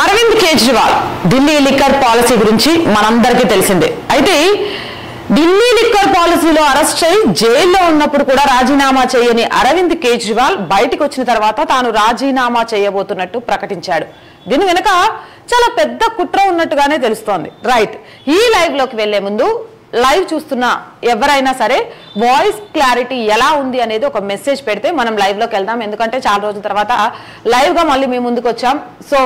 Arvind Kejriwal Delhi liquor policy గురించి మనందరికీ తెలిసిందే. అయితే ఢిల్లీ లిక్కర్ పాలసీలో అరెస్ట్ అయి జైల్లో ఉన్నప్పుడు కూడా రాజీనామా చేయని అరవింద్ కేజ్రీవాల్ బయటికి వచ్చిన తర్వాత తాను రాజీనామా చేయబోతున్నట్టు ప్రకటించాడు. దీని వెనుక చాలా పెద్ద కుట్ర ఉన్నట్టుగానే తెలుస్తోంది. రైట్, ఈ లైవ్ లోకి వెళ్లే ముందు లైవ్ చూస్తున్న ఎవరైనా సరే వాయిస్ క్లారిటీ ఎలా ఉంది అనేది ఒక మెసేజ్ పెడితే మనం లైవ్ లోకి వెళ్దాం. ఎందుకంటే చాలా రోజుల తర్వాత లైవ్ గా మళ్ళీ మేము ముందుకు వచ్చాం. సో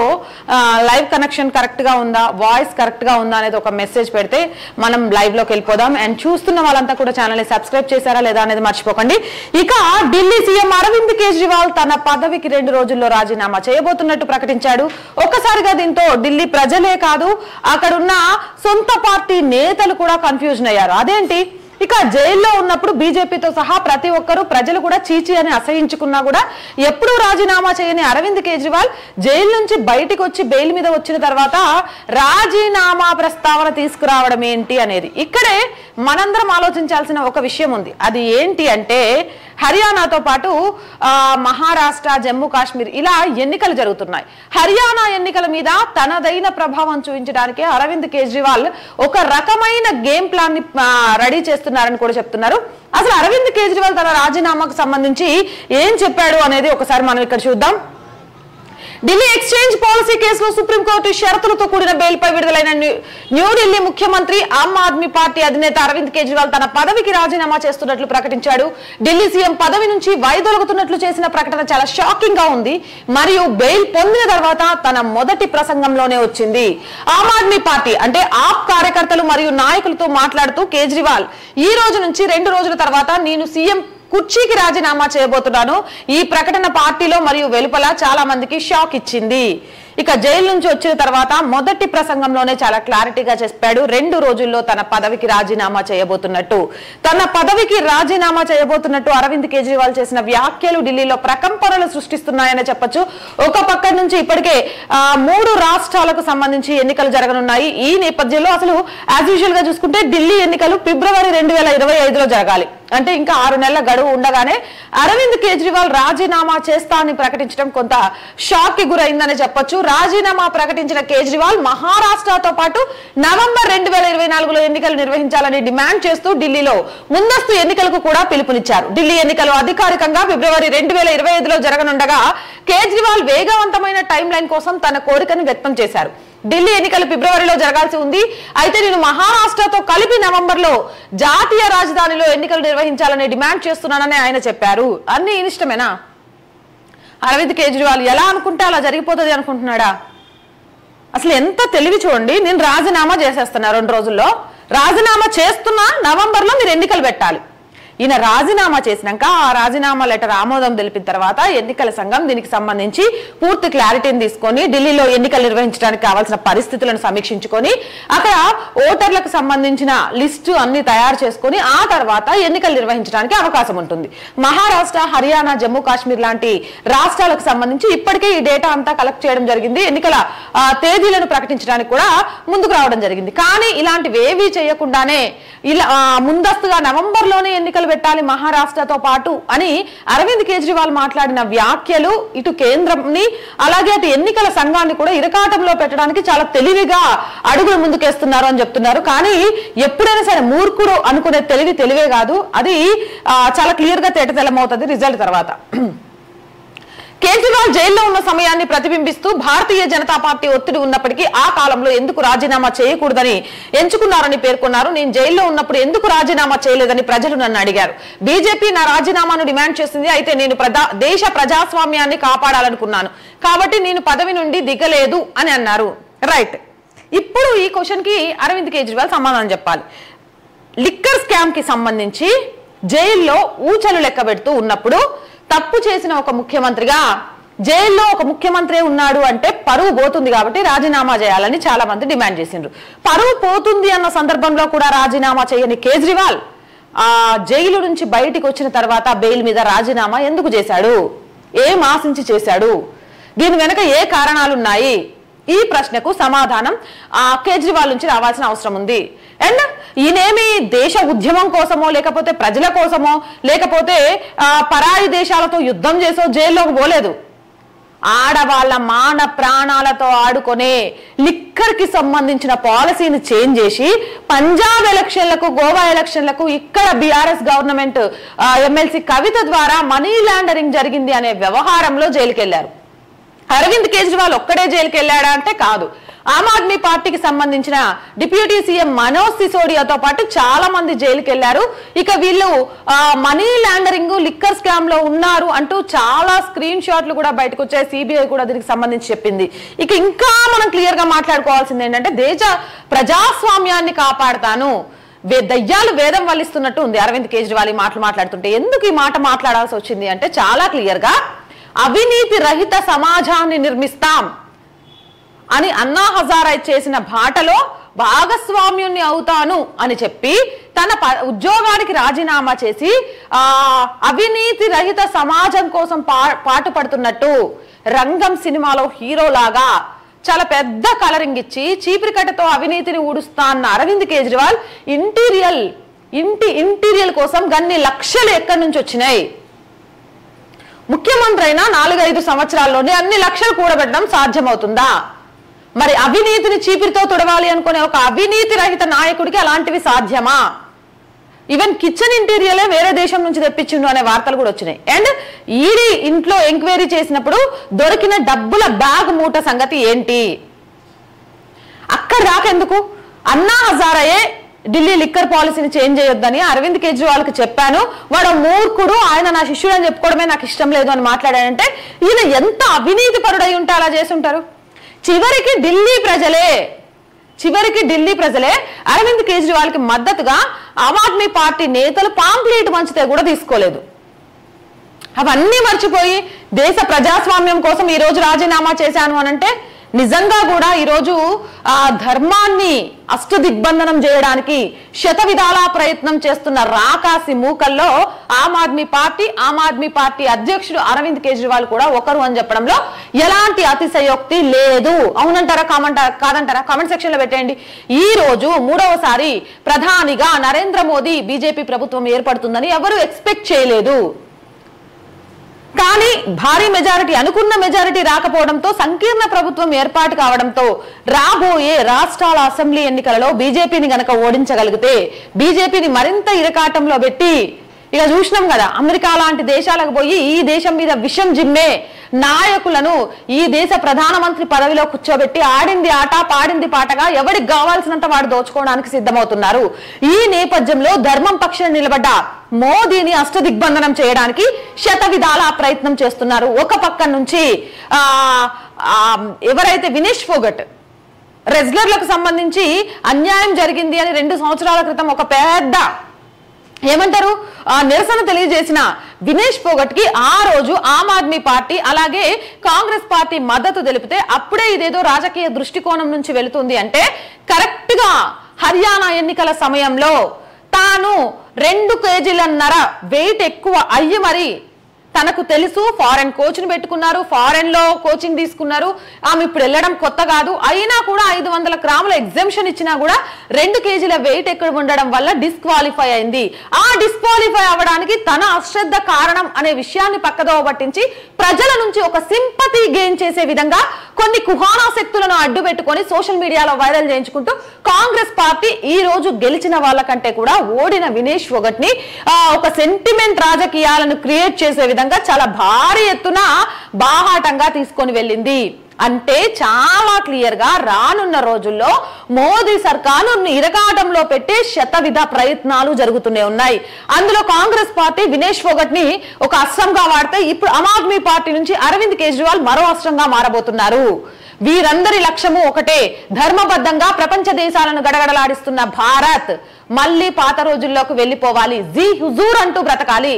లైవ్ కనెక్షన్ కరెక్ట్ గా ఉందా, వాయిస్ కరెక్ట్ గా ఉందా అనేది ఒక మెసేజ్ పెడితే మనం లైవ్ లోకి వెళ్ళిపోదాం. అండ్ చూస్తున్న వాళ్ళంతా కూడా ఛానల్ ని సబ్స్క్రైబ్ చేశారా లేదా అనేది మర్చిపోకండి. ఇక ఢిల్లీ సీఎం అరవింద్ కేజ్రీవాల్ తన పదవికి 2 రోజుల్లో రాజీనామా చేయబోతున్నట్టు ప్రకటించాడు. ఒక్కసారిగా దీంతో ఢిల్లీ ప్రజలే కాదు అక్కడున్న సొంత పార్టీ నేతలు కూడా కన్ఫ్యూజన్ అయ్యారు. అదేంటి, ఇక జైల్లో ఉన్నప్పుడు బీజేపీతో సహా ప్రతి ఒక్కరూ ప్రజలు కూడా చీచి అని అసహించుకున్నా కూడా ఎప్పుడూ రాజీనామా చేయని అరవింద్ కేజ్రీవాల్ జైలు నుంచి బయటికి వచ్చి బెయిల్ మీద వచ్చిన తర్వాత రాజీనామా ప్రస్తావన తీసుకురావడం ఏంటి అనేది ఇక్కడే మనందరం ఆలోచించాల్సిన ఒక విషయం ఉంది. అది ఏంటి అంటే, హర్యానాతో పాటు మహారాష్ట్ర, జమ్మూ కాశ్మీర్ ఇలా ఎన్నికలు జరుగుతున్నాయి. హర్యానా ఎన్నికల మీద తనదైన ప్రభావం చూపించడానికి అరవింద్ కేజ్రీవాల్ ఒక రకమైన గేమ్ ప్లాన్ ని రెడీ చేస్తున్నారని కూడా చెప్తున్నారు. అసలు అరవింద్ కేజ్రీవాల్ తన రాజీనామాకు సంబంధించి ఏం చెప్పాడు అనేది ఒకసారి మనం ఇక్కడ చూద్దాం. ఢిల్లీ ఎక్స్చేంజ్ పాలసీ కేసులో సుప్రీంకోర్టు షరతులతో కూడిన బెయిల్పై విడుదలైన న్యూఢిల్లీ ముఖ్యమంత్రి ఆమ్ ఆద్మీ పార్టీ అధినేత అరవింద్ కేజ్రీవాల్ తన పదవికి రాజీనామా చేస్తున్నట్లు ప్రకటించాడు. ఢిల్లీ సీఎం పదవి నుంచి వైదొలుగుతున్నట్లు చేసిన ప్రకటన చాలా షాకింగ్ గా ఉంది మరియు బెయిల్ పొందిన తర్వాత తన మొదటి ప్రసంగంలోనే వచ్చింది. ఆమ్ ఆద్మీ పార్టీ అంటే ఆప్ కార్యకర్తలు మరియు నాయకులతో మాట్లాడుతూ కేజ్రీవాల్ ఈ రోజు నుంచి 2 రోజుల తర్వాత నేను సీఎం కుర్చీకి రాజీనామా చేయబోతున్నాను. ఈ ప్రకటన పార్టీలో మరియు వెలుపల చాలా మందికి షాక్ ఇచ్చింది. ఇక జైలు నుంచి వచ్చిన తర్వాత మొదటి ప్రసంగంలోనే చాలా క్లారిటీగా చెప్పాడు 2 రోజుల్లో తన పదవికి రాజీనామా చేయబోతున్నట్టు. తన పదవికి రాజీనామా చేయబోతున్నట్టు అరవింద్ కేజ్రీవాల్ చేసిన వ్యాఖ్యలు ఢిల్లీలో ప్రకంపనలు సృష్టిస్తున్నాయని చెప్పొచ్చు. ఒక పక్క నుంచి ఇప్పటికే 3 రాష్ట్రాలకు సంబంధించి ఎన్నికలు జరగనున్నాయి. ఈ నేపథ్యంలో అసలు యాజ్ యూజువల్ గా చూసుకుంటే ఢిల్లీ ఎన్నికలు ఫిబ్రవరి 2025లో జరగాలి. అంటే ఇంకా 6 నెలల గడువు ఉండగానే అరవింద్ కేజ్రీవాల్ రాజీనామా చేస్తా అని ప్రకటించడం కొంత షాక్ కి గురైందని చెప్పొచ్చు. రాజీనామా ప్రకటించిన కేజ్రీవాల్ మహారాష్ట్రతో పాటు నవంబర్ 2024లో ఎన్నికలు నిర్వహించాలని డిమాండ్ చేస్తూ ఢిల్లీలో ముందస్తు ఎన్నికలకు కూడా పిలుపునిచ్చారు. ఢిల్లీ ఎన్నికలు అధికారికంగా ఫిబ్రవరి 2025లో జరగనుండగా కేజ్రీవాల్ వేగవంతమైన టైం లైన్ కోసం తన కోరికను వ్యక్తం చేశారు. ఢిల్లీ ఎన్నికలు ఫిబ్రవరిలో జరగాల్సి ఉంది, అయితే నేను మహారాష్ట్రతో కలిపి నవంబర్లో జాతీయ రాజధానిలో ఎన్నికలు నిర్వహించాలని డిమాండ్ చేస్తున్నానని ఆయన చెప్పారు. అన్ని ఇష్టమేనా? అరవింద్ కేజ్రీవాల్ ఎలా అనుకుంటే అలా జరిగిపోతుంది అనుకుంటున్నాడా? అసలు ఎంత తెలివి చూడండి. నేను రాజీనామా చేసేస్తున్నా 2 రోజుల్లో, రాజీనామా చేస్తున్నా నవంబర్లో మీరు ఎన్నికలు పెట్టాలి. ఈయన రాజీనామా చేసినాక ఆ రాజీనామా లెటర్ ఆమోదం తెలిపిన తర్వాత ఎన్నికల సంఘం దీనికి సంబంధించి పూర్తి క్లారిటీని తీసుకొని ఢిల్లీలో ఎన్నికలు నిర్వహించడానికి కావాల్సిన పరిస్థితులను సమీక్షించుకొని అక్కడ ఓటర్లకు సంబంధించిన లిస్టు అన్ని తయారు చేసుకొని ఆ తర్వాత ఎన్నికలు నిర్వహించడానికి అవకాశం ఉంటుంది. మహారాష్ట్ర, హర్యానా, జమ్మూ కాశ్మీర్ లాంటి రాష్ట్రాలకు సంబంధించి ఇప్పటికే ఈ డేటా అంతా కలెక్ట్ చేయడం జరిగింది. ఎన్నికల తేదీలను ప్రకటించడానికి కూడా ముందుకు రావడం జరిగింది. కానీ ఇలాంటివి ఏవీ చేయకుండానే ఇలా ముందస్తుగా నవంబర్లోనే ఎన్నికలు పెట్టాలి మహారాష్ట్రతో పాటు అని అరవింద్ కేజ్రీవాల్ మాట్లాడిన వ్యాఖ్యలు ఇటు కేంద్రంని అలాగే అటు ఎన్నికల సంఘాన్ని కూడా ఇరకాటంలో పెట్టడానికి చాలా తెలివిగా అడుగులు ముందుకేస్తున్నారు అని చెప్తున్నారు. కానీ ఎప్పుడైనా సరే మూర్ఖుడు అనుకునే తెలివే కాదు, అది చాలా క్లియర్ గా తేటతెల్లమవుతుంది రిజల్ట్ తర్వాత. కేజ్రీవాల్ జైల్లో ఉన్న సమయాన్ని ప్రతిబింబిస్తూ భారతీయ జనతా పార్టీ ఒత్తిడి ఉన్నప్పటికీ ఆ కాలంలో ఎందుకు రాజీనామా చేయకూడదని ఎంచుకున్నారని పేర్కొన్నారు. నేను జైల్లో ఉన్నప్పుడు ఎందుకు రాజీనామా చేయలేదని ప్రజలు నన్ను అడిగారు. బీజేపీ నా రాజీనామాను డిమాండ్ చేసింది, అయితే నేను దేశ ప్రజాస్వామ్యాన్ని కాపాడాలనుకున్నాను కాబట్టి నేను పదవి నుండి దిగలేదు అని అన్నారు. రైట్, ఇప్పుడు ఈ క్వశ్చన్ కి అరవింద్ కేజ్రీవాల్ సమాధానం చెప్పాలి. లిక్కర్ స్కామ్ కి సంబంధించి జైల్లో ఊచలు లెక్క పెడుతూ ఉన్నప్పుడు తప్పు చేసిన ఒక ముఖ్యమంత్రిగా జైల్లో ఒక ముఖ్యమంత్రి ఉన్నాడు అంటే పరువు పోతుంది కాబట్టి రాజీనామా చేయాలని చాలా మంది డిమాండ్ చేసిండ్రు. పరువు పోతుంది అన్న సందర్భంలో కూడా రాజీనామా చేయని కేజ్రీవాల్ జైలు నుంచి బయటికి వచ్చిన తర్వాత బెయిల్ మీద రాజీనామా ఎందుకు చేశాడు? ఏం ఆశించి చేశాడు? దీని వెనక ఏ కారణాలున్నాయి? ఈ ప్రశ్నకు సమాధానం కేజ్రీవాల్ నుంచి రావాల్సిన అవసరం ఉంది. అండ్ ఈయనేమి దేశ ఉద్యమం కోసమో లేకపోతే ప్రజల కోసమో లేకపోతే పరాయి దేశాలతో యుద్ధం చేసో జైల్లోకి పోలేదు. ఆడవాళ్ళ మాన ప్రాణాలతో ఆడుకునే లిక్కర్ కి సంబంధించిన పాలసీని చేంజ్ చేసి పంజాబ్ ఎలక్షన్లకు, గోవా ఎలక్షన్లకు ఇక్కడ బీఆర్ఎస్ గవర్నమెంట్ ఎమ్మెల్సీ కవిత ద్వారా మనీ లాండరింగ్ జరిగింది అనే వ్యవహారంలో జైలుకి వెళ్లారు. అరవింద్ కేజ్రీవాల్ ఒక్కడే జైలుకి వెళ్ళాడా అంటే కాదు. ఆమ్ ఆద్మీ పార్టీకి సంబంధించిన డిప్యూటీ సీఎం మనోజ్ సిసోడియాతో పాటు చాలా మంది జైలుకి వెళ్లారు. ఇక వీళ్ళు మనీ లాండరింగ్, లిక్కర్ స్కామ్ లో ఉన్నారు అంటూ చాలా స్క్రీన్ షాట్లు కూడా బయటకు వచ్చాయి. సిబిఐ కూడా దీనికి సంబంధించి చెప్పింది. ఇక ఇంకా మనం క్లియర్ గా మాట్లాడుకోవాల్సింది ఏంటంటే దేశ ప్రజాస్వామ్యాన్ని కాపాడతాను, దయ్యాలు వేదం వల్లిస్తున్నట్టు ఉంది అరవింద్ కేజ్రీవాల్ ఈ మాటలు మాట్లాడుతుంటే. ఎందుకు ఈ మాట మాట్లాడాల్సి వచ్చింది అంటే చాలా క్లియర్ గా అవినీతి రహిత సమాజాన్ని నిర్మిస్తాం అని అన్నా హజారే చేసిన బాటలో భాగస్వామ్యుని అవుతాను అని చెప్పి తన ఉద్యోగానికి రాజీనామా చేసి అవినీతి రహిత సమాజం కోసం పాటుపడుతున్నట్టు రంగం సినిమాలో హీరోలాగా చాలా పెద్ద కలరింగ్ ఇచ్చి చీపిరికట్టతో అవినీతిని ఊడుస్తా అన్న అరవింద్ కేజ్రీవాల్ ఇంటీరియల్ కోసం గన్ని లక్షలు ఎక్కడి నుంచి వచ్చినాయి? ముఖ్యమంత్రి అయినా 4-5 సంవత్సరాల్లోనే అన్ని లక్షలు కూడబెట్టడం సాధ్యమవుతుందా? మరి అవినీతిని చీపిరితో తుడవాలి అనుకునే ఒక అవినీతి రహిత నాయకుడికి అలాంటివి సాధ్యమా? ఈవెన్ కిచెన్ ఇంటీరియలే వేరే దేశం నుంచి తెప్పించిండు అనే వార్తలు కూడా వచ్చినాయి. అండ్ ఈడీ ఇంట్లో ఎంక్వైరీ చేసినప్పుడు దొరికిన డబ్బుల బ్యాగ్ మూట సంగతి ఏంటి? అక్కడ రాకెందుకు? అన్నా హజారే ఢిల్లీ లిక్కర్ పాలసీని చేంజ్ చేయొద్దని అరవింద్ కేజ్రీవాల్కి చెప్పాను, వాడు మూర్ఖుడు, ఆయన నా శిష్యుడు అని చెప్పుకోవడమే నాకు ఇష్టం లేదు అని మాట్లాడాడంటే ఈయన ఎంత అవినీతి పరుడై ఉంటే అలా చేసుంటారు? చివరికి ఢిల్లీ ప్రజలే అరవింద్ కేజ్రీవాల్కి మద్దతుగా ఆమ్ ఆద్మీ పార్టీ నేతలు పాంప్లెట్ పంచితే కూడా తీసుకోలేదు. అవన్నీ మర్చిపోయి దేశ ప్రజాస్వామ్యం కోసం ఈ రోజు రాజీనామా చేశాను అనంటే నిజంగా కూడా ఈరోజు ధర్మాన్ని అష్టదిగ్బంధనం చేయడానికి శతవిధాలా ప్రయత్నం చేస్తున్న రాకాసి మూకల్లో ఆమ్ ఆద్మీ పార్టీ అధ్యక్షుడు అరవింద్ కేజ్రీవాల్ కూడా ఒకరు అని చెప్పడంలో ఎలాంటి అతిశయోక్తి లేదు. అవునంటారా కాదంటారా? కామెంట్ సెక్షన్ లో పెట్టండి. ఈ రోజు 3వసారి ప్రధానిగా నరేంద్ర మోదీ బీజేపీ ప్రభుత్వం ఏర్పడుతుందని ఎవరు ఎక్స్పెక్ట్ చేయలేదు. కానీ భారీ మెజారిటీ, అనుకున్న మెజారిటీ రాకపోవడంతో సంకీర్ణ ప్రభుత్వం ఏర్పాటు కావడంతో రాబోయే రాష్ట్రాల అసెంబ్లీ ఎన్నికలలో బీజేపీని గనక ఓడించగలిగితే బీజేపీని మరింత ఇరకాటంలో పెట్టి, ఇక చూసినాం కదా అమెరికా లాంటి దేశాలకు పోయి ఈ దేశం మీద విషం జిమ్మే నాయకులను ఈ దేశ ప్రధానమంత్రి పదవిలో కూర్చోబెట్టి ఆడింది ఆట పాడింది పాటగా ఎవరికి కావాల్సినంత వాడు దోచుకోవడానికి సిద్ధమవుతున్నారు. ఈ నేపథ్యంలో ధర్మం పక్షాన నిలబడ్డ మోదీని అష్టదిగ్బంధనం చేయడానికి శతవిధాలా ప్రయత్నం చేస్తున్నారు. ఒక పక్క నుంచి ఎవరైతే వినేష్ ఫోగట్ రెజ్లర్లకు సంబంధించి అన్యాయం జరిగింది అని 2 సంవత్సరాల క్రితం ఒక పెద్ద ఏమంటారు నిరసన తెలియజేసిన వినేష్ ఫోగట్ కి ఆ రోజు ఆమ్ ఆద్మీ పార్టీ అలాగే కాంగ్రెస్ పార్టీ మద్దతు తెలిపితే అప్పుడే ఇదేదో రాజకీయ దృష్టికోణం నుంచి వెళుతుంది అంటే కరెక్ట్ గా హర్యానా ఎన్నికల సమయంలో తాను 2 కేజీలన్నర వెయిట్ ఎక్కువ అయ్యి మరి తనకు తెలుసు ఫారెన్ కోచ్ ని పెట్టుకున్నారు, ఫారెన్ లో కోచింగ్ తీసుకున్నారు, ఆమె ఇప్పుడు వెళ్ళడం కొత్త కాదు, అయినా కూడా 500 గ్రాముల ఎగ్జంప్షన్ ఇచ్చినా కూడా 2 కేజీల వెయిట్ ఎక్కువ ఉండడం వల్ల డిస్క్వాలిఫై అయింది. ఆ డిస్క్వాలిఫై అవ్వడానికి తన అశ్రద్ధ కారణం అనే విషయాన్ని పక్కదోవ పట్టించి ప్రజల నుంచి ఒక సింపతి గెయిన్ చేసే విధంగా కొన్ని కుహానా శక్తులను అడ్డు పెట్టుకొని సోషల్ మీడియాలో వైరల్ చేయించుకుంటూ కాంగ్రెస్ పార్టీ ఈ రోజు గెలిచిన వాళ్ళకంటే కూడా ఓడిన వినేష్ ఫోగట్ ని ఒక సెంటిమెంట్ రాజకీయాలను క్రియేట్ చేసే విధంగా చాలా భారీ ఎత్తున బాహాటంగా తీసుకొని వెళ్ళింది. అంటే చాలా క్లియర్ గా రానున్న రోజుల్లో మోదీ సర్కారు ఇరకాటంలో పెట్టే శతవిధ ప్రయత్నాలు జరుగుతూనే ఉన్నాయి. అందులో కాంగ్రెస్ పార్టీ వినేష్ ఫోగట్ ని ఒక అస్త్రంగా వాడితే ఇప్పుడు ఆమ్ ఆద్మీ పార్టీ నుంచి అరవింద్ కేజ్రీవాల్ మరో అస్త్రంగా మారబోతున్నారు. వీరందరి లక్ష్యము ఒకటే, ధర్మబద్ధంగా ప్రపంచ దేశాలను గడగడలాడిస్తున్న భారత్ మళ్ళీ పాత రోజుల్లోకి వెళ్ళిపోవాలి, జీ హుజూర్ అంటూ బ్రతకాలి.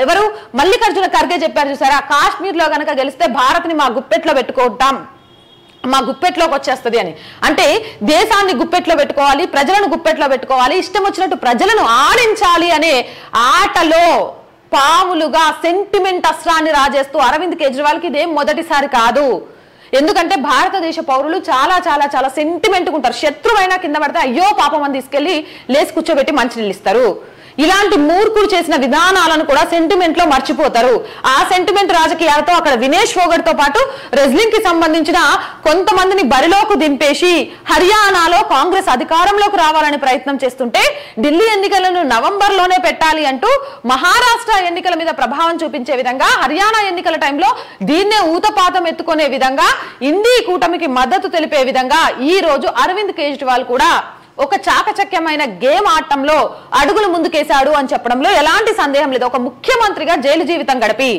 ఎవరు మల్లికార్జున ఖర్గే చెప్పారు చూసారా, కాశ్మీర్ లో గనక గెలిస్తే భారత్ ని మా గుప్పెట్లో పెట్టుకుంటాం, మా గుప్పెట్లోకి వచ్చేస్తుంది అని. అంటే దేశాన్ని గుప్పెట్లో పెట్టుకోవాలి, ప్రజలను గుప్పెట్లో పెట్టుకోవాలి, ఇష్టం వచ్చినట్టు ప్రజలను ఆడించాలి అనే ఆటలో పాములుగా సెంటిమెంట్ అస్త్రాన్ని రాజేస్తూ అరవింద్ కేజ్రీవాల్కి ఇదేం మొదటిసారి కాదు. ఎందుకంటే భారతదేశ పౌరులు చాలా చాలా చాలా సెంటిమెంట్గా ఉంటారు. శత్రువైనా కింద పడితే అయ్యో పాపం అని తీసుకెళ్లి లేసి కూర్చోబెట్టి మంచినీళ్ళు ఇస్తారు. ఇలాంటి మూర్ఖులు చేసిన విధానాలను కూడా సెంటిమెంట్ లో మర్చిపోతారు. ఆ సెంటిమెంట్ రాజకీయాలతో అక్కడ వినేష్ ఫోగట్ తో పాటు రెజ్లింగ్ కి సంబంధించిన కొంతమందిని బరిలోకి దింపేసి హర్యానాలో కాంగ్రెస్ అధికారంలోకి రావాలని ప్రయత్నం చేస్తుంటే ఢిల్లీ ఎన్నికలను నవంబర్ లోనే పెట్టాలి అంటూ మహారాష్ట్ర ఎన్నికల మీద ప్రభావం చూపించే విధంగా హర్యానా ఎన్నికల టైంలో దీన్నే ఊతపాతం ఎత్తుకునే విధంగా ఇండీ కూటమికి మద్దతు తెలిపే విధంగా ఈ రోజు అరవింద్ కేజ్రీవాల్ కూడా ఒక చాకచక్యమైన గేమ్ ఆటంలో అడుగులు ముందుకేశాడు అని చెప్పడంలో ఎలాంటి సందేహం లేదు. ఒక ముఖ్యమంత్రిగా జైలు జీవితం గడిపి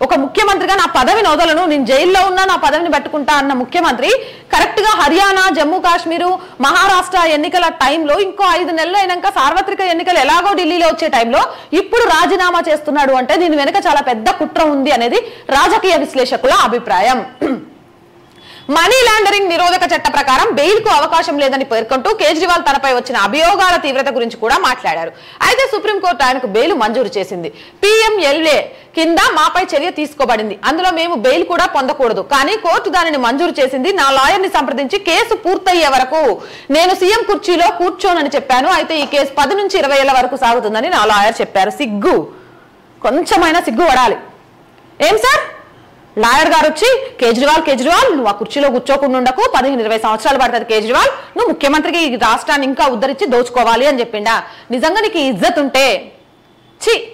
ఒక ముఖ్యమంత్రిగా నా పదవిని వదలను, నేను జైల్లో ఉన్నా నా పదవిని పట్టుకుంటా అన్న ముఖ్యమంత్రి కరెక్ట్ గా హర్యానా, జమ్మూ కాశ్మీరు, మహారాష్ట్ర ఎన్నికల టైంలో ఇంకో 5 నెలలు అయినాక సార్వత్రిక ఎన్నికలు ఎలాగో ఢిల్లీలో వచ్చే టైంలో ఇప్పుడు రాజీనామా చేస్తున్నాడు అంటే దీని వెనుక చాలా పెద్ద కుట్ర ఉంది అనేది రాజకీయ విశ్లేషకుల అభిప్రాయం. మనీ లాండరింగ్ నిరోధక చట్ట ప్రకారం బెయిల్ కు అవకాశం లేదని పేర్కొంటూ కేజ్రీవాల్ తనపై వచ్చిన అభియోగాల తీవ్రత గురించి కూడా మాట్లాడారు. అయితే సుప్రీంకోర్టు ఆయనకు బెయిల్ మంజూరు చేసింది. PMLA కింద మాపై చర్య తీసుకోబడింది, అందులో మేము బెయిల్ కూడా పొందకూడదు, కానీ కోర్టు దానిని మంజూరు చేసింది. నా లాయర్ ని సంప్రదించి కేసు పూర్తయ్యే వరకు నేను సీఎం కుర్చీలో కూర్చోనని చెప్పాను. అయితే ఈ కేసు 10 నుంచి 20 ఏళ్ల వరకు సాగుతుందని నా లాయర్ చెప్పారు. సిగ్గు, కొంచెమైనా సిగ్గు పడాలి. ఏం సార్, లాయర్ గారు వచ్చి కేజ్రీవాల్ నువ్వు ఆ కుర్చీలో కూర్చోకుండా ఉండకు, 15-20 సంవత్సరాలు పడుతుంది కేజ్రీవాల్, నువ్వు ముఖ్యమంత్రికి ఈ రాష్ట్రాన్ని ఇంకా ఉద్ధరించి దోచుకోవాలి అని చెప్పిండా. నిజంగా నీకు ఇజ్జత్ ఉంటే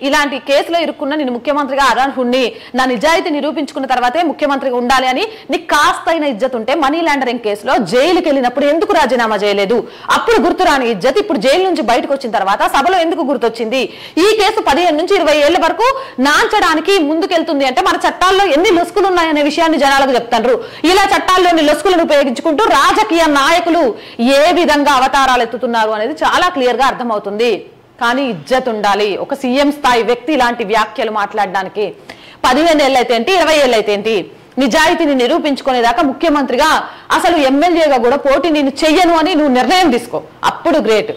ఇలాంటి కేసులో ఇరుక్కున్న నేను ముఖ్యమంత్రిగా అర్హుణ్ణి, నా నిజాయితీ నిరూపించుకున్న తర్వాతే ముఖ్యమంత్రిగా ఉండాలి అని నీకు కాస్తైన ఇజ్జత్ ఉంటే మనీ లాండరింగ్ కేసులో జైలుకి వెళ్ళినప్పుడు ఎందుకు రాజీనామా చేయలేదు? అప్పుడు గుర్తురాని ఇజ్జత్ ఇప్పుడు జైలు నుంచి బయటకు వచ్చిన తర్వాత సభలో ఎందుకు గుర్తొచ్చింది? ఈ కేసు 15 నుంచి 20 ఏళ్ల వరకు నాంచడానికి ముందుకెళ్తుంది అంటే మన చట్టాల్లో ఎన్ని లొసుకులు ఉన్నాయనే విషయాన్ని జనాలకు చెప్తారు. ఇలా చట్టాల్లోని లొసుకులను ఉపయోగించుకుంటూ రాజకీయ నాయకులు ఏ విధంగా అవతారాలు ఎత్తుతున్నారు అనేది చాలా క్లియర్ గా అర్థమవుతుంది. కానీ ఇజ్జత్ ఉండాలి. ఒక సీఎం స్థాయి వ్యక్తి ఇలాంటి వ్యాఖ్యలు మాట్లాడడానికి 15 ఏళ్ళు అయితే ఏంటి, 20 ఏళ్ళు అయితే ఏంటి, నిజాయితీని నిరూపించుకునేదాకా ముఖ్యమంత్రిగా అసలు ఎమ్మెల్యేగా కూడా పోటీ నేను చెయ్యను అని నువ్వు నిర్ణయం తీసుకో, అప్పుడు గ్రేట్.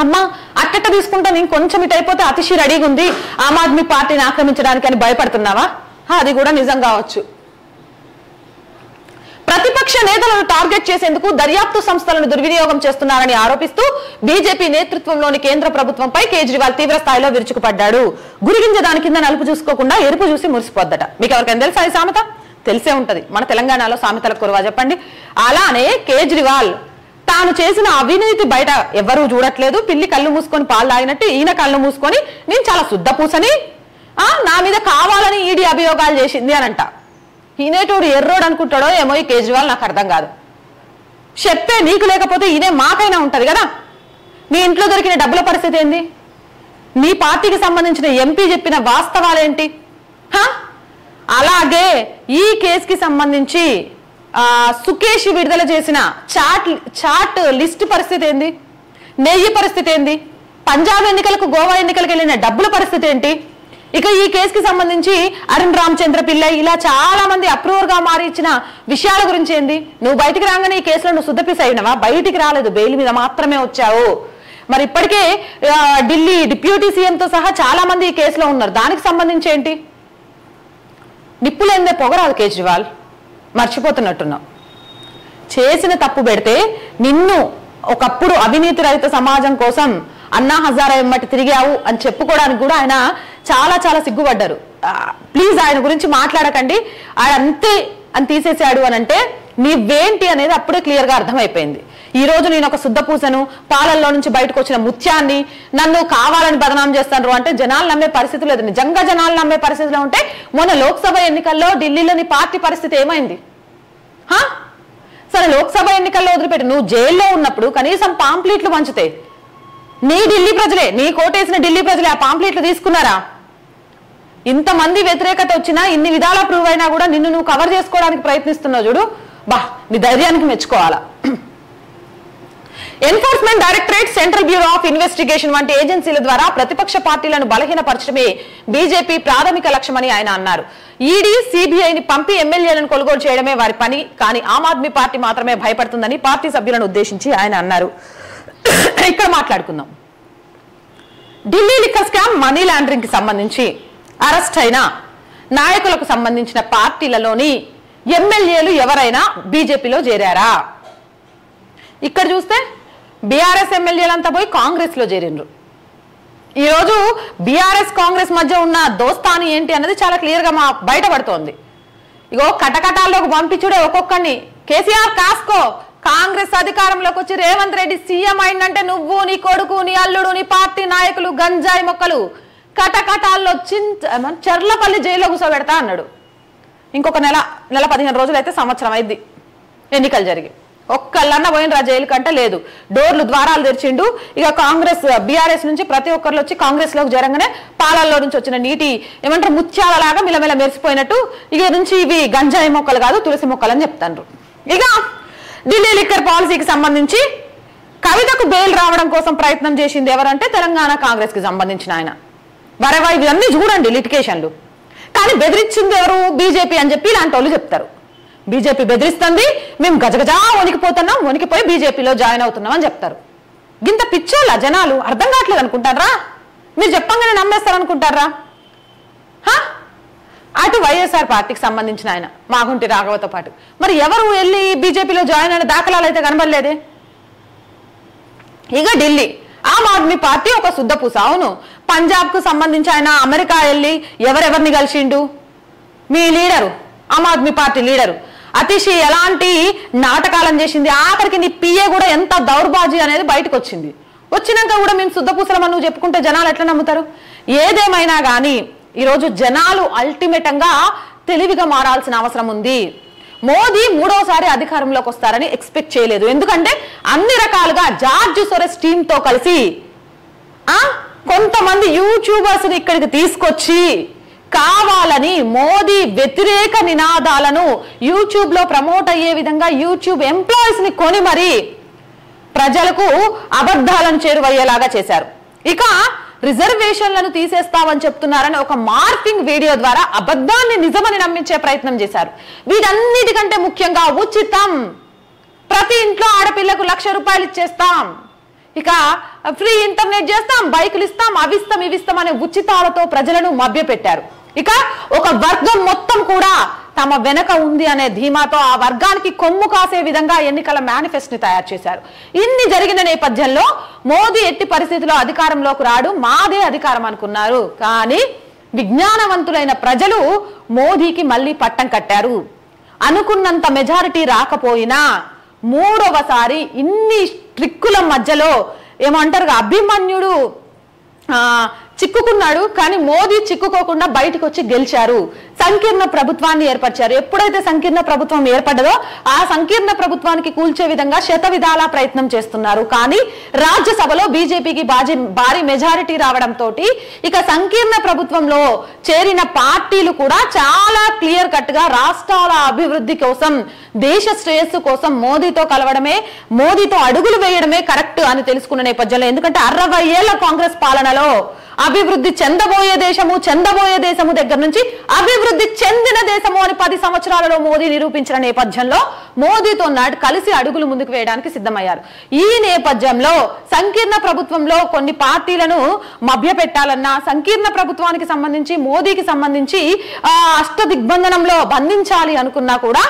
అమ్మా అట్టట తీసుకుంటా నేను కొంచెం ఇటు అయిపోతే అతిశీ రెడీగా ఉంది ఆమ్ ఆద్మీ పార్టీని ఆక్రమించడానికి అని భయపడుతున్నావా? అది కూడా నిజం కావచ్చు. ప్రతిపక్ష నేతలను టార్గెట్ చేసేందుకు దర్యాప్తు సంస్థలను దుర్వినియోగం చేస్తున్నారని ఆరోపిస్తూ బీజేపీ నేతృత్వంలోని కేంద్ర ప్రభుత్వంపై కేజ్రీవాల్ తీవ్ర స్థాయిలో విరుచుకుపడ్డాడు. గురిగింజ దాని కింద నలుపు చూసుకోకుండా ఎరుపు చూసి మురిసిపోద్దట. మీకు ఎవరికైనా తెలుసా ఈ సామెత? తెలిసే ఉంటది. మన తెలంగాణలో సామెతల కురువా చెప్పండి. అలానే కేజ్రీవాల్ తాను చేసిన అవినీతి బయట ఎవరూ చూడట్లేదు, పిల్లి కళ్ళు మూసుకొని పాలు తాగినట్టు ఈయన కళ్ళు మూసుకొని నేను చాలా శుద్ధపూసని నా మీద కావాలని ఈడీ అభియోగాలు చేసింది అనంట. ఈయనేటోడు ఎర్రోడు అనుకుంటాడో ఏమో ఈ కేజ్రీవాల్, నాకు అర్థం కాదు. చెప్పే నీకు లేకపోతే ఈయనే మాకైనా ఉంటది కదా. నీ ఇంట్లో దొరికిన డబ్బుల పరిస్థితి ఏంది? నీ పార్టీకి సంబంధించిన ఎంపీ చెప్పిన వాస్తవాలేంటి? అలాగే ఈ కేసుకి సంబంధించి సుకేష్ విడుదల చేసిన చాట్ లిస్ట్ పరిస్థితి ఏంది? నెయ్యి పరిస్థితి ఏంది? పంజాబ్ ఎన్నికలకు, గోవా ఎన్నికలకు వెళ్ళిన డబ్బుల పరిస్థితి ఏంటి? ఇక ఈ కేసుకి సంబంధించి అరుణ్ రామచంద్ర పిల్లై ఇలా చాలా మంది అప్రూవర్ గా మారి ఇచ్చిన విషయాల గురించి ఏంది? నువ్వు బయటికి రాగానే ఈ కేసులో నువ్వు శుద్ధపీస్ అయినవా? బయటికి రాలేదు, బెయిల్ మీద మాత్రమే వచ్చావు. మరి ఇప్పటికే ఢిల్లీ డిప్యూటీ సీఎంతో సహా చాలా మంది ఈ కేసులో ఉన్నారు. దానికి సంబంధించి ఏంటి? నిప్పులేందే పొగరాదు కేజ్రీవాల్, మర్చిపోతున్నట్టున్నావు. చేసిన తప్పు పెడితే నిన్ను ఒకప్పుడు అవినీతి రహిత సమాజం కోసం అన్నా హజారా ఎమ్మటి తిరిగావు అని చెప్పుకోవడానికి కూడా ఆయన చాలా చాలా సిగ్గుపడ్డారు. ప్లీజ్ ఆయన గురించి మాట్లాడకండి, ఆయన అంతే అని తీసేశాడు అని అంటే నీవేంటి అనేది అప్పుడే క్లియర్ గా అర్థమైపోయింది. ఈ రోజు నేను ఒక శుద్ధపూసను, పాలల్లో నుంచి బయటకు వచ్చిన ముత్యాన్ని నన్ను కావాలని బదనాం చేస్తాను అంటే జనాలు నమ్మే పరిస్థితి లేదు. నిజంగా జనాలు నమ్మే పరిస్థితిలో ఉంటే మొన్న లోక్సభ ఎన్నికల్లో ఢిల్లీలోని పార్టీ పరిస్థితి ఏమైంది? సరే లోక్సభ ఎన్నికల్లో వదిలిపెట్టి నువ్వు జైల్లో ఉన్నప్పుడు కనీసం పాంప్లెట్లు పంచితే నీ ఢిల్లీ ప్రజలే, నీ కోటేసిన ఢిల్లీ ప్రజలే ఆ పాంప్లెట్లు తీసుకున్నారా? ఇంతమంది వ్యతిరేకత వచ్చినా, ఇన్ని విధాలా ప్రూవ్ అయినా కూడా నిన్ను నువ్వు కవర్ చేసుకోవడానికి ప్రయత్నిస్తున్నావు చూడు, నీ ధైర్యానికి మెచ్చుకోవాలా. Enforcement Directorate, Central Bureau of Investigation వంటి ఏజెన్సీల ద్వారా ప్రతిపక్ష పార్టీలను బలహీనపరచడమే బీజేపీ ప్రాథమిక లక్ష్యమని ఆయన అన్నారు. ఈడీ, సిబిఐని పంపి ఎమ్మెల్యేలను కొనుగోలు చేయడమే వారి పని, కానీ ఆమ్ ఆద్మీ పార్టీ మాత్రమే భయపడుతుందని పార్టీ సభ్యులను ఉద్దేశించి ఆయన అన్నారు. ఇక్కడ మాట్లాడుకుందాం. Delhi liquor scam, money laundering కి సంబంధించి అరెస్ట్ అయిన నాయకులకు సంబంధించిన పార్టీలలోని ఎమ్మెల్యేలు ఎవరైనా బీజేపీలో చేరారా? ఇక్కడ చూస్తే బీఆర్ఎస్ ఎమ్మెల్యేలంతా పోయి కాంగ్రెస్ లో చేరిండ్రు. ఈరోజు బీఆర్ఎస్ కాంగ్రెస్ మధ్య ఉన్న దోస్తాని ఏంటి అన్నది చాలా క్లియర్గా బయటపడుతోంది. ఇగో కటకటాల్లోకి పంపించుడే ఒక్కొక్కరిని. కేసీఆర్ కాస్కో, కాంగ్రెస్ అధికారంలోకి వచ్చి రేవంత్ రెడ్డి సీఎం అయిందంటే నువ్వు, నీ కొడుకు, నీ అల్లుడు, నీ పార్టీ నాయకులు గంజాయి మొక్కలు కటకటాల్లో చెర్లపల్లి జైల్లో కూర్చోబెడతా అన్నాడు. ఇంకొక నెల 15 రోజులు అయితే సంవత్సరం అయింది ఎన్నికలు జరిగి. ఒక్కళ్ళన్నా పోయినరా జైలు కంటే లేదు. డోర్లు ద్వారాలు తెరిచిండు. ఇక కాంగ్రెస్ బీఆర్ఎస్ నుంచి ప్రతి ఒక్కరు వచ్చి కాంగ్రెస్ లోకి జరగనే పాలల్లో నుంచి వచ్చిన నీటి ఏమంటారు ముత్యాలలాగా మిలమిల మెరిసిపోయినట్టు ఇక నుంచి ఇవి గంజాయి మొక్కలు కాదు తులసి మొక్కలు అని చెప్తారు. ఇక ఢిల్లీ లిక్కర్ పాలసీకి సంబంధించి కవితకు బెయిల్ రావడం కోసం ప్రయత్నం చేసింది ఎవరంటే తెలంగాణ కాంగ్రెస్ కి సంబంధించిన ఆయన. వరవా ఇవన్నీ చూడండి లిటికేషన్లు. కానీ బెదిరించింది ఎవరు? బీజేపీ అని చెప్పి ఇలాంటి వాళ్ళు చెప్తారు. బీజేపీ బెదిరిస్తుంది, మేము గజగజా వణికిపోతున్నాం, వణికిపోయి బీజేపీలో జాయిన్ అవుతున్నాం అని చెప్తారు. గింత పిచ్చోళ్ళ జనాలు అర్థం కావట్లేదు అనుకుంటారా? మీరు చెప్పంగానే నమ్మేస్తారనుకుంటారా? అటు వైఎస్ఆర్ పార్టీకి సంబంధించిన ఆయన మాగుంటి రాఘవతో పాటు మరి ఎవరు వెళ్ళి బీజేపీలో జాయిన్ అయిన దాఖలాలు అయితే కనబడలేదే. ఇక ఢిల్లీ ఆమ్ ఆద్మీ పార్టీ ఒక శుద్ధపూస. అవును, పంజాబ్ కు సంబంధించి ఆయన అమెరికా వెళ్ళి ఎవరెవరిని కలిసిండు? మీ leader, Aam Aadmi party leader Atishi ఎలాంటి నాటకాలను చేసింది. ఆఖరికి నీ పిఏ కూడా ఎంత దౌర్బాజీ అనేది బయటకు వచ్చింది. వచ్చినాక కూడా మేము శుద్ధపూసలమని నువ్వు చెప్పుకుంటే జనాలు ఎట్లా నమ్ముతారు? ఏదేమైనా కానీ ఈరోజు జనాలు అల్టిమేటంగా తెలివిగా మారాల్సిన అవసరం ఉంది. మోదీ 3వసారి అధికారంలోకి వస్తారని ఎక్స్పెక్ట్ చేయలేదు. ఎందుకంటే అన్ని రకాలుగా జార్జ్ సోరెస్ టీమ్ తో కలిసి కొంతమంది యూట్యూబర్స్ ని ఇక్కడికి తీసుకొచ్చి కావాలని మోదీ వ్యతిరేక నినాదాలను యూట్యూబ్ లో ప్రమోట్ అయ్యే విధంగా యూట్యూబ్ ఎంప్లాయీస్ ని కొని మరి ప్రజలకు అబద్ధాలను చేరువయ్యేలాగా చేశారు. ఇక రిజర్వేషన్లను తీసేస్తామని చెప్తున్నారని ఒక మార్పింగ్ వీడియో ద్వారా అబద్ధాన్ని నిజమని నమ్మించే ప్రయత్నం చేశారు. వీటన్నిటికంటే ముఖ్యంగా ఉచితం, ప్రతి ఇంట్లో ఆడపిల్లకు 1,00,000 రూపాయలు ఇచ్చేస్తాం, ఇక ఫ్రీ ఇంటర్నెట్ చేస్తాం, బైకులు ఇస్తాం, అవిస్తాం ఇవిస్తాం అనే ఉచితాలతో ప్రజలను మభ్యపెట్టారు. ఇక ఒక వర్గం మొత్తం కూడా తమ వెనక ఉంది అనే ధీమాతో ఆ వర్గానికి కొమ్ము కాసే విధంగా ఎన్నికల మేనిఫెస్టోని తయారు చేశారు. ఇన్ని జరిగిన నేపథ్యంలో మోదీ ఎట్టి పరిస్థితిలో అధికారంలోకి రాడు, మాదే అధికారం అనుకున్నారు. కానీ విజ్ఞానవంతులైన ప్రజలు మోదీకి మళ్ళీ పట్టం కట్టారు. అనుకున్నంత మెజారిటీ రాకపోయినా 3వసారి ఇన్ని ట్రిక్కుల మధ్యలో ఏమంటారు అభిమన్యుడు చిక్కుకున్నాడు, కానీ మోదీ చిక్కుకోకుండా బయటకు వచ్చి గెలిచారు. సంకీర్ణ ప్రభుత్వాన్ని ఏర్పరిచారు. ఎప్పుడైతే సంకీర్ణ ప్రభుత్వం ఏర్పడ్డదో ఆ సంకీర్ణ ప్రభుత్వానికి కూల్చే విధంగా శతవిధాలా ప్రయత్నం చేస్తున్నారు. కానీ రాజ్యసభలో బీజేపీకి భారీ మెజారిటీ రావడంతో ఇక సంకీర్ణ ప్రభుత్వంలో చేరిన పార్టీలు కూడా చాలా క్లియర్ కట్ గా రాష్ట్రాల అభివృద్ధి కోసం, దేశ శ్రేయస్సు కోసం మోదీతో కలవడమే, మోదీతో అడుగులు వేయడమే కరెక్ట్ అని తెలుసుకున్న నేపథ్యంలో, ఎందుకంటే 60 ఏళ్ల కాంగ్రెస్ పాలనలో అభివృద్ధి చెందబోయే దేశము దగ్గర నుంచి అభివృద్ధి చెందిన దేశము అని 10 సంవత్సరాలలో మోదీ నిరూపించిన నేపథ్యంలో మోదీతో కలిసి అడుగులు ముందుకు వేయడానికి సిద్ధమయ్యారు. ఈ నేపథ్యంలో సంకీర్ణ ప్రభుత్వంలో కొన్ని పార్టీలను మభ్యపెట్టాలన్నా, సంకీర్ణ ప్రభుత్వానికి సంబంధించి మోదీకి సంబంధించి అష్టదిగ్బంధనంలో బంధించాలి అనుకున్నా కూడా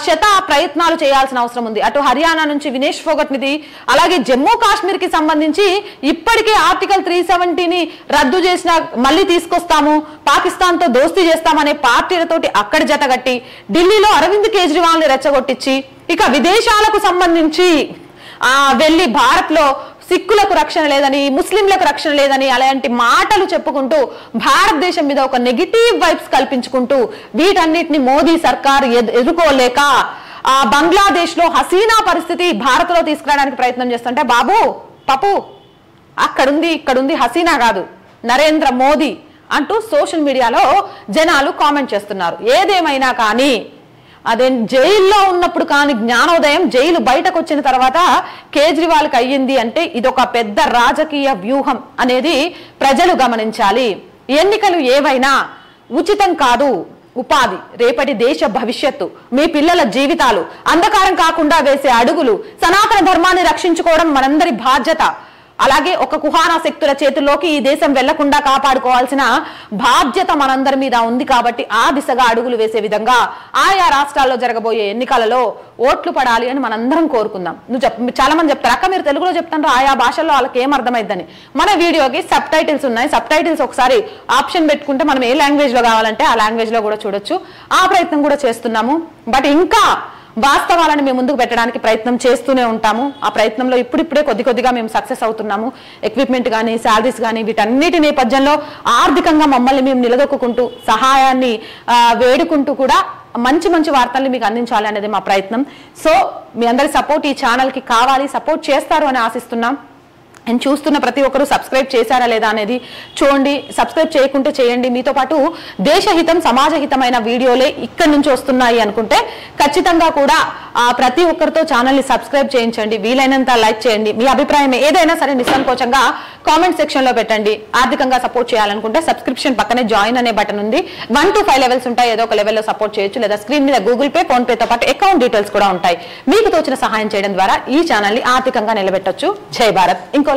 శత ప్రయత్నాలు చేయాల్సిన అవసరం ఉంది. అటు హర్యానా నుంచి వినేష్ ఫోగట్ నిధి, అలాగే జమ్మూ కాశ్మీర్ కి సంబంధించి ఇప్పటికే ఆర్టికల్ 370ని రద్దు చేసిన మళ్ళీ తీసుకొస్తాము, పాకిస్తాన్ తో దోస్తీ చేస్తామనే పార్టీలతోటి అక్కడ జతగట్టి ఢిల్లీలో అరవింద్ కేజ్రీవాల్ ని రెచ్చగొట్టించి ఇక విదేశాలకు సంబంధించి వెళ్ళి భారత్ లో సిక్కులకు రక్షణ లేదని, ముస్లింలకు రక్షణ లేదని అలాంటి మాటలు చెప్పుకుంటూ భారతదేశం మీద ఒక నెగిటివ్ వైబ్స్ కల్పించుకుంటూ వీటన్నిటిని మోదీ సర్కార్ ఎదుర్కోలేక బంగ్లాదేశ్ లో హసీనా పరిస్థితి భారత్ లో తీసుకురావడానికి ప్రయత్నం చేస్తుంటే, బాబు పప్పు అక్కడుంది ఇక్కడుంది హసీనా కాదు నరేంద్ర మోదీ అంటూ సోషల్ మీడియాలో జనాలు కామెంట్ చేస్తున్నారు. ఏదేమైనా కానీ అదే జైల్లో ఉన్నప్పుడు కానీ జ్ఞానోదయం జైలు బయటకు వచ్చిన తర్వాత కేజ్రీవాల్కి అయ్యింది అంటే ఇదొక పెద్ద రాజకీయ వ్యూహం అనేది ప్రజలు గమనించాలి. ఎన్నికలు ఏవైనా ఉచితం కాదు, ఉపాధి, రేపటి దేశ భవిష్యత్తు, మీ పిల్లల జీవితాలు, అంధకారం కాకుండా వేసే అడుగులు, సనాతన ధర్మాన్ని రక్షించుకోవడం మనందరి బాధ్యత. అలాగే ఒక కుహానా శక్తుల చేతుల్లోకి ఈ దేశం వెళ్లకుండా కాపాడుకోవాల్సిన బాధ్యత మనందరి మీద ఉంది. కాబట్టి ఆ దిశగా అడుగులు వేసే విధంగా ఆయా రాష్ట్రాల్లో జరగబోయే ఎన్నికలలో ఓట్లు పడాలి అని మనందరం కోరుకుందాం. చాలా మంది చెప్తారు, అక్క మీరు తెలుగులో చెప్తారు, ఆయా భాషల్లో వాళ్ళకి ఏం అర్థమైందని. మన వీడియోకి సబ్ టైటిల్స్ ఉన్నాయి. సబ్ టైటిల్స్ ఒకసారి ఆప్షన్ పెట్టుకుంటే మనం ఏ లాంగ్వేజ్ లో కావాలంటే ఆ లాంగ్వేజ్ లో కూడా చూడొచ్చు. ఆ ప్రయత్నం కూడా చేస్తున్నాము. బట్ ఇంకా వాస్తవాలను మేము ముందుకు పెట్టడానికి ప్రయత్నం చేస్తూనే ఉంటాము. ఆ ప్రయత్నంలో ఇప్పుడిప్పుడే కొద్దిగా మేము సక్సెస్ అవుతున్నాము. ఎక్విప్మెంట్ కానీ, శాలరీస్ కానీ, వీటన్నిటి నేపథ్యంలో ఆర్థికంగా మమ్మల్ని మేము నిలదొక్కుంటూ సహాయాన్ని వేడుకుంటూ కూడా మంచి వార్తల్ని మీకు అందించాలి అనేది మా ప్రయత్నం. సో మీ అందరి సపోర్ట్ ఈ ఛానల్ కి కావాలి, సపోర్ట్ చేస్తారు అని ఆశిస్తున్నాం. అండ్ చూస్తున్న ప్రతి ఒక్కరు సబ్స్క్రైబ్ చేశారా లేదా అనేది చూడండి. సబ్స్క్రైబ్ చేయకుంటే చేయండి. మీతో పాటు దేశహితం సమాజహితమైన వీడియోలే ఇక్కడి నుంచి వస్తున్నాయి అనుకుంటే ఖచ్చితంగా కూడా ప్రతి ఒక్కరితో ఛానల్ ని సబ్స్క్రైబ్ చేయించండి. వీలైనంత లైక్ చేయండి. మీ అభిప్రాయం ఏదైనా సరే నిస్సంకోచంగా కామెంట్ సెక్షన్ లో పెట్టండి. ఆర్థికంగా సపోర్ట్ చేయాలనుకుంటే సబ్స్క్రిప్షన్ పక్కనే జాయిన్ అనే బటన్ ఉంది. 1 to 5 లెవెల్స్ ఉంటాయి. ఏదో ఒక లెవెల్లో సపోర్ట్ చేయొచ్చు. లేదా స్క్రీన్ మీద గూగుల్ పే, ఫోన్ పేతో పాటు అకౌంట్ డీటెయిల్స్ కూడా ఉంటాయి. మీకు తోచిన సహాయం చేయడం ద్వారా ఈ ఛానల్ ని ఆర్థికంగా నిలబెట్టొచ్చు. జై భారత్. ఇంకో